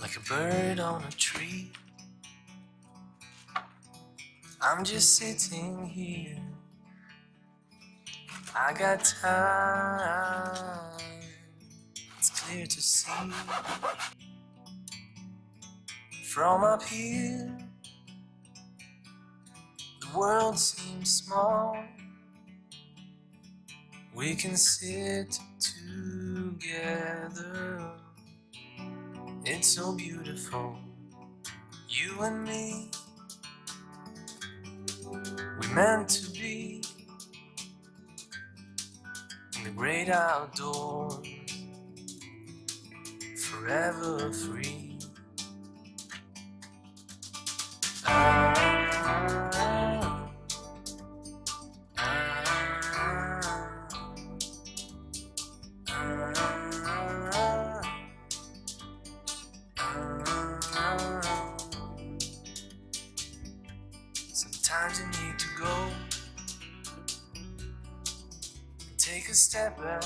like a bird on a tree. I'm just sitting here. I got time. It's clear to see. From up here, the world seems small. We can sit together. It's so beautiful, you and me. We meant to be in the great outdoors, forever free. Sometimes you need to go and take a step back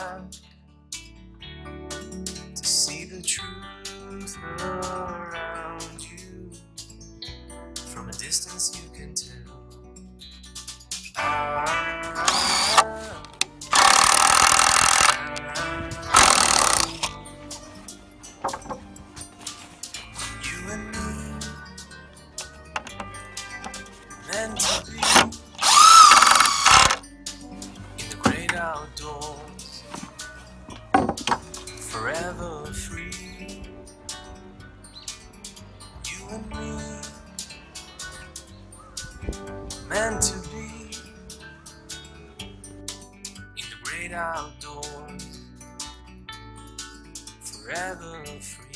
to see the truth around you. From a distance you can tell. You and me meant to be in the great outdoors, forever free. You and me meant to be in the great outdoors, forever free.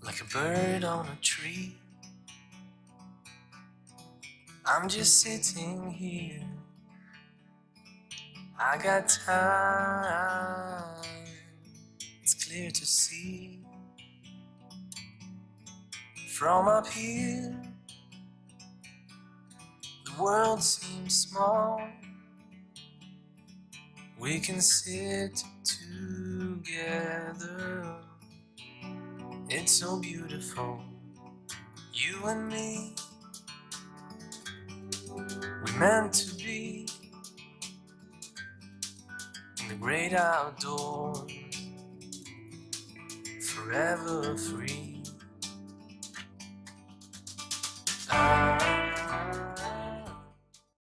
Like a bird on a tree, I'm just sitting here. I got time, it's clear to see. From up here, the world seems small. We can sit together. It's so beautiful, you and me. We meant to be in the great outdoors, forever free.